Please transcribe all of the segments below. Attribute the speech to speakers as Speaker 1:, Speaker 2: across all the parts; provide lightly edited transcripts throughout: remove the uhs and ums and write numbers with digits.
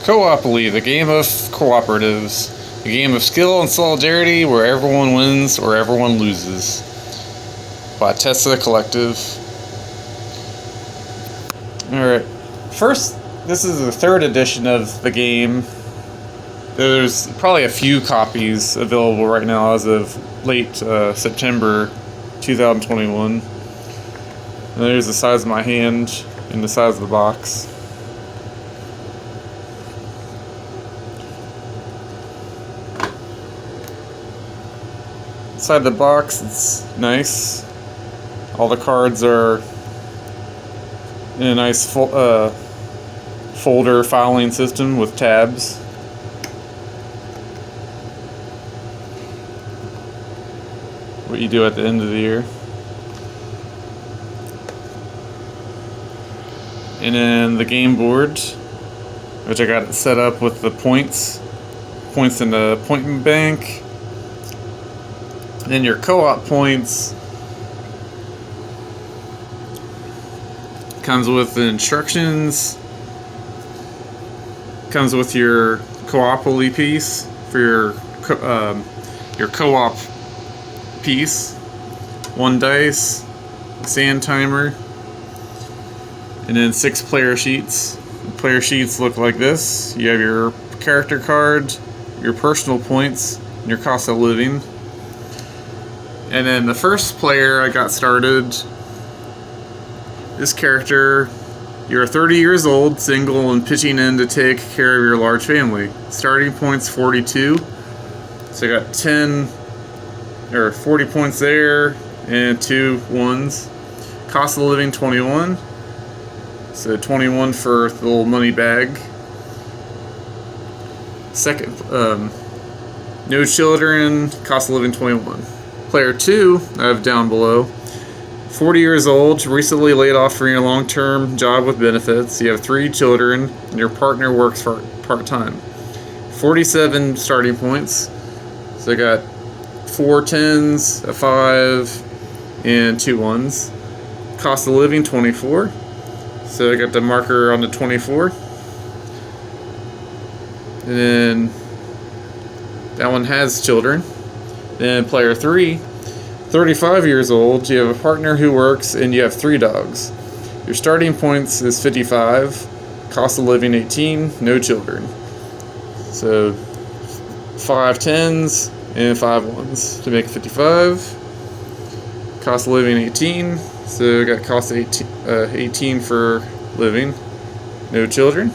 Speaker 1: Co-opoly, the game of cooperatives. A game of skill and solidarity where everyone wins or everyone loses. By TESA Collective. Alright. First, this is the third edition of the game. There's probably a few copies available right now as of late September 2021. And there's the size of my hand and the size of the box. Inside the box, it's nice. All the cards are in a nice folder filing system with tabs. What you do at the end of the year. And then the game board, which I got it set up with the points in the point bank. And then your co-op points comes with the instructions, comes with your Co-opoly piece for your co-op piece, 1 dice, sand timer, and then 6 player sheets. The player sheets look like this. You have your character card, your personal points, and your cost of living. And then the first player I got started, this character, you're 30 years old, single, and pitching in to take care of your large family. Starting points 42. So I got 40 points there, and 2 ones. Cost of living 21. So 21 for the little money bag. Second, no children, cost of living 21. Player 2, I have down below. 40 years old, recently laid off from your long-term job with benefits. You have 3 children, and your partner works part-time. 47 starting points. So I got 4 10s, a 5, and 2 1s. Cost of living 24. So I got the marker on the 24. And then that one has children. Then player 3, 35 years old, you have a partner who works, and you have 3 dogs. Your starting points is 55, cost of living 18, no children. So 5 10s and 5 1s to make 55. Cost of living 18, so I got cost of 18 for living, no children.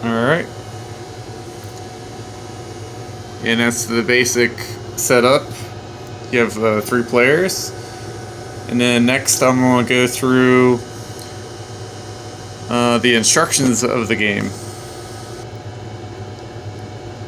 Speaker 1: Alright. And that's the basic setup. You have 3 players. And then next I'm going to go through the instructions of the game.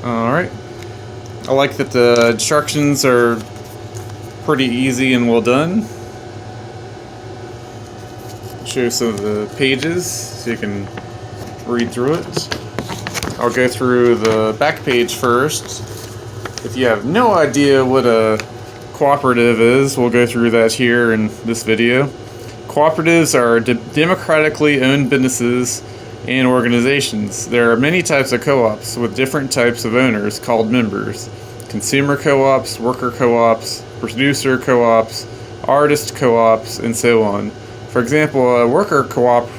Speaker 1: Alright. I like that the instructions are pretty easy and well done. I'll show you some of the pages so you can read through it. I'll go through the back page first. If you have no idea what a cooperative is, we'll go through that here in this video. Cooperatives are democratically owned businesses and organizations. There are many types of co-ops with different types of owners called members. Consumer co-ops, worker co-ops, producer co-ops, artist co-ops, and so on. For example, a worker co-op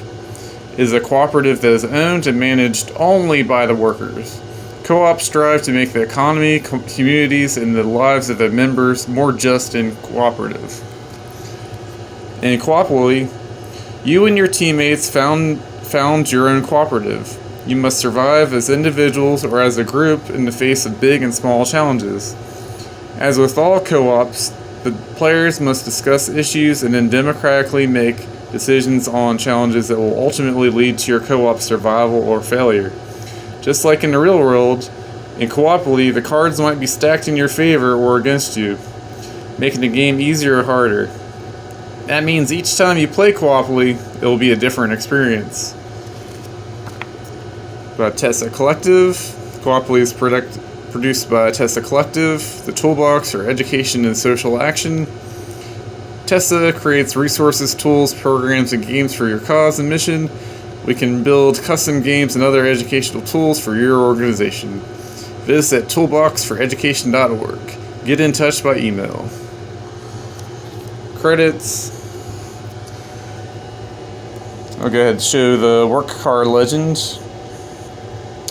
Speaker 1: is a cooperative that is owned and managed only by the workers. Co-ops strive to make the economy, communities, and the lives of the members more just and cooperative. In Coopoly, you and your teammates found your own cooperative. You must survive as individuals or as a group in the face of big and small challenges. As with all co-ops, the players must discuss issues and then democratically make decisions on challenges that will ultimately lead to your co-op's survival or failure. Just like in the real world, in Coopoly, the cards might be stacked in your favor or against you, making the game easier or harder. That means each time you play Coopoly, it will be a different experience. By TESA Collective. Coopoly is produced by TESA Collective, the Toolbox for Education and Social Action. TESA creates resources, tools, programs, and games for your cause and mission. We can build custom games and other educational tools for your organization. Visit at toolboxforeducation.org. Get in touch by email. Credits. I'll go ahead and show the work card legend.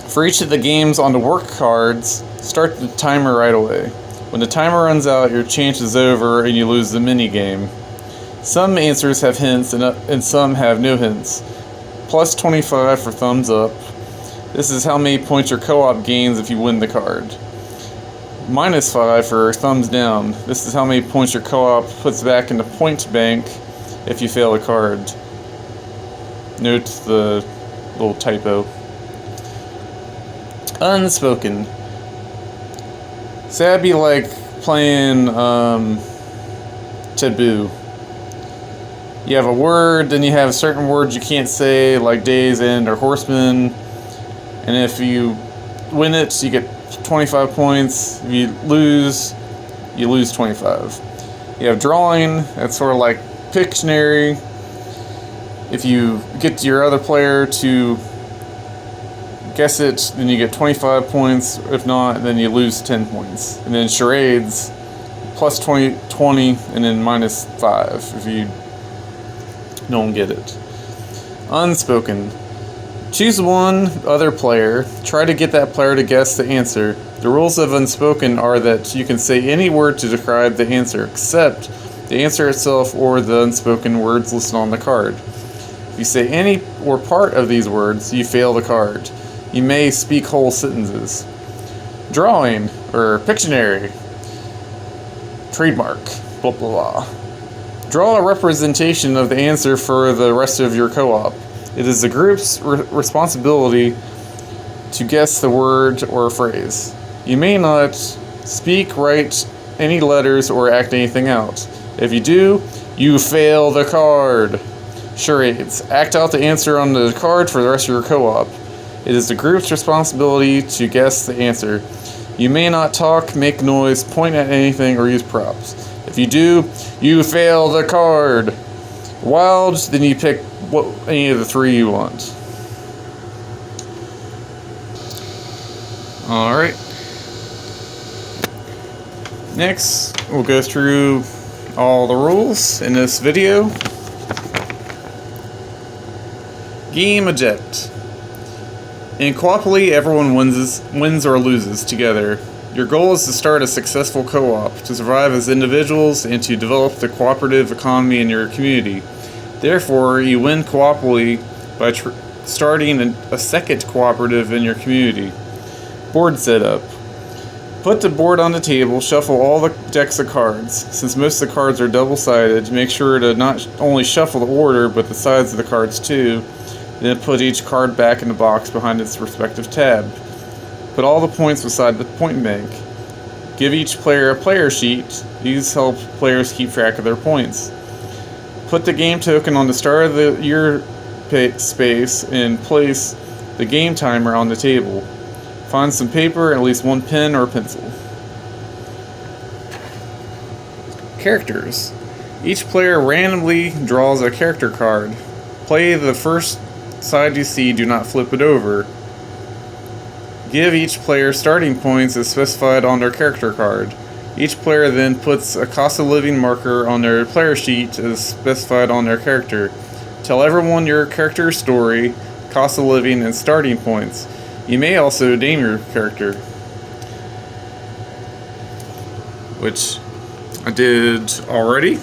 Speaker 1: For each of the games on the work cards, start the timer right away. When the timer runs out, your chance is over and you lose the mini game. Some answers have hints and some have no hints. Plus 25 for thumbs up. This is how many points your co-op gains if you win the card. Minus 5 for thumbs down. This is how many points your co-op puts back in the point bank if you fail a card. Note the little typo. Unspoken. So that'd be like playing Taboo. You have a word, then you have certain words you can't say, like days, end, or horseman. And if you win it, you get 25 points. If you lose 25. You have drawing, that's sort of like Pictionary. If you get your other player to guess it, then you get 25 points. If not, then you lose 10 points. And then charades, plus 20, and then minus 5 if you don't get it. Unspoken. Choose one other player. Try to get that player to guess the answer. The rules of Unspoken are that you can say any word to describe the answer, except the answer itself or the unspoken words listed on the card. If you say any or part of these words, you fail the card. You may speak whole sentences. Drawing, or Pictionary. Trademark, blah blah blah. Draw a representation of the answer for the rest of your co-op. It is the group's responsibility to guess the word or phrase. You may not speak, write any letters, or act anything out. If you do, you fail the card. Charades. Act out the answer on the card for the rest of your co-op. It is the group's responsibility to guess the answer. You may not talk, make noise, point at anything, or use props. If you do, you fail the card. Wild, then you pick any of the three you want. Alright. Next, we'll go through all the rules in this video. Game eject. In Coopoly, everyone wins or loses together. Your goal is to start a successful co-op, to survive as individuals, and to develop the cooperative economy in your community. Therefore, you win Coopoly by starting a second cooperative in your community. Board setup. Put the board on the table, shuffle all the decks of cards. Since most of the cards are double-sided, make sure to not only shuffle the order, but the sides of the cards too. Then put each card back in the box behind its respective tab. Put all the points beside the point bank. Give each player a player sheet. These help players keep track of their points. Put the game token on the start of your space and place the game timer on the table. Find some paper and at least one pen or pencil. Characters. Each player randomly draws a character card. Play the first side you see, do not flip it over. Give each player starting points as specified on their character card. Each player then puts a cost of living marker on their player sheet as specified on their character. Tell everyone your character's story, cost of living, and starting points. You may also name your character, which I did already.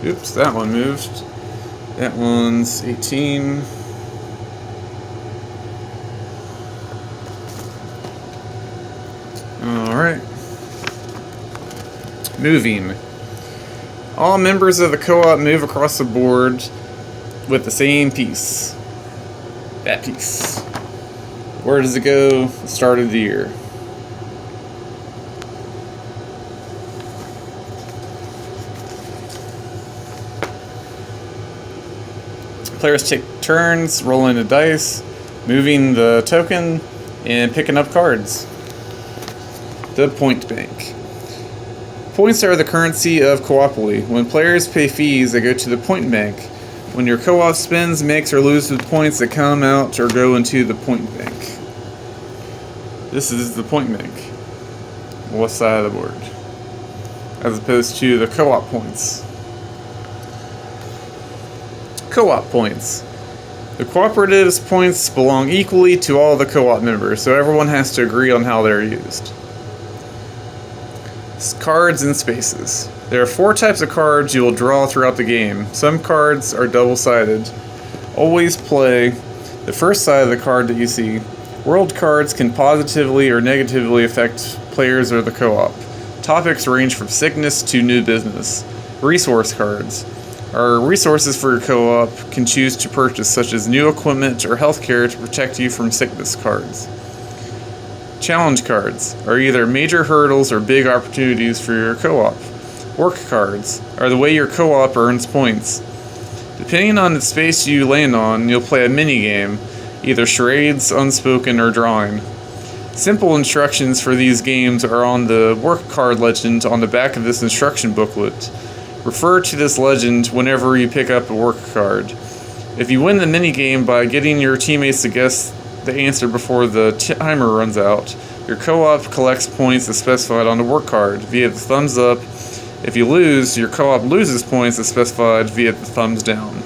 Speaker 1: Oops, that one moved. That one's 18. Alright. Moving. All members of the co-op move across the board with the same piece. That piece. Where does it go? The start of the year. Players take turns rolling the dice, moving the token, and picking up cards. the point bank. Points are the currency of Coopoly. When players pay fees, they go to the point bank. When your co-op spends, makes, or loses points that come out or go into the point bank. This is the point bank. Left side of the board. As opposed to the co-op points. Co-op points. The cooperatives points belong equally to all the co-op members, so everyone has to agree on how they're used. Cards and spaces. There are 4 types of cards you will draw throughout the game. Some cards are double-sided. Always play the first side of the card that you see. World cards can positively or negatively affect players or the co-op. Topics range from sickness to new business. Resource cards are resources for your co-op can choose to purchase, such as new equipment or healthcare to protect you from sickness cards. Challenge cards are either major hurdles or big opportunities for your co-op. Work cards are the way your co-op earns points. Depending on the space you land on, you'll play a mini-game, either charades, unspoken, or drawing. Simple instructions for these games are on the work card legend on the back of this instruction booklet. Refer to this legend whenever you pick up a work card. If you win the mini-game by getting your teammates to guess the answer before the timer runs out, your co-op collects points as specified on the work card via the thumbs up. If you lose, your co-op loses points as specified via the thumbs down.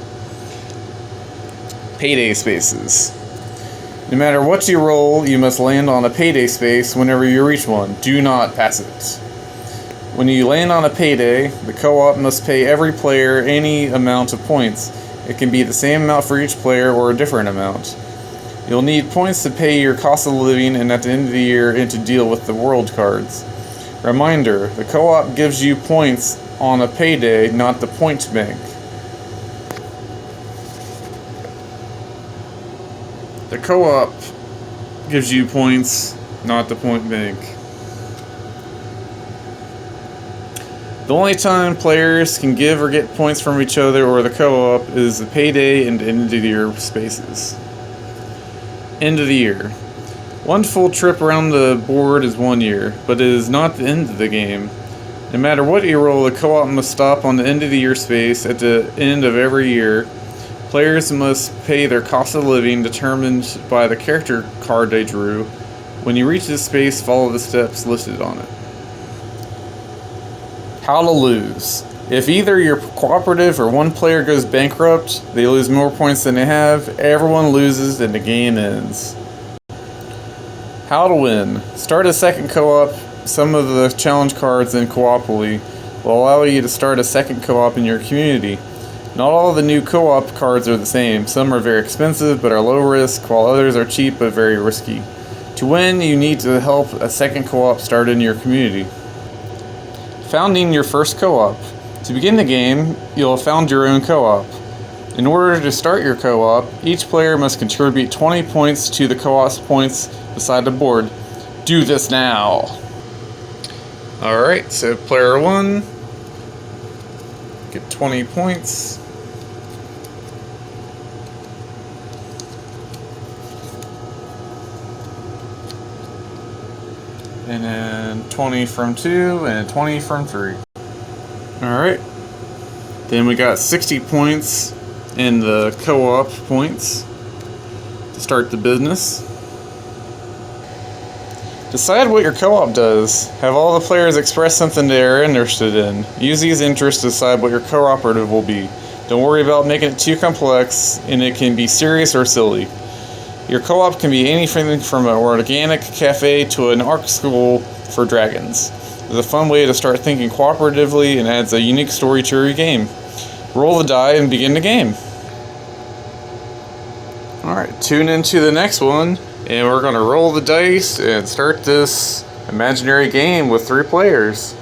Speaker 1: Payday Spaces. No matter what you roll, you must land on a payday space whenever you reach one. Do not pass it. When you land on a payday, the co-op must pay every player any amount of points. It can be the same amount for each player or a different amount. You'll need points to pay your cost of living and at the end of the year and to deal with the world cards. Reminder, the co-op gives you points on a payday, not the point bank. The co-op gives you points, not the point bank. The only time players can give or get points from each other or the co-op is the payday and end of the year spaces. End of the year. One full trip around the board is 1 year, but it is not the end of the game. No matter what you roll, the co-op must stop on the end of the year space at the end of every year. Players must pay their cost of living determined by the character card they drew. When you reach this space, follow the steps listed on it. How to lose. If either your cooperative or one player goes bankrupt, they lose more points than they have, everyone loses and the game ends. How to win. Start a second co-op. Some of the challenge cards in Coopoly will allow you to start a second co-op in your community. Not all of the new co-op cards are the same. Some are very expensive but are low risk, while others are cheap but very risky. To win, you need to help a second co-op start in your community. Founding your first co-op. To begin the game, you'll have found your own co-op. In order to start your co-op, each player must contribute 20 points to the co-op's points beside the board. Do this now! Alright, so player 1, get 20 points. And then 20 from 2, and 20 from 3. Alright. Then we got 60 points in the co-op points to start the business. Decide what your co-op does. Have all the players express something they are interested in. Use these interests to decide what your cooperative will be. Don't worry about making it too complex, and it can be serious or silly. Your co-op can be anything from an organic cafe to an art school for dragons. It's a fun way to start thinking cooperatively and adds a unique story to your game. Roll the die and begin the game. Alright, tune into the next one, and we're going to roll the dice and start this imaginary game with 3 players.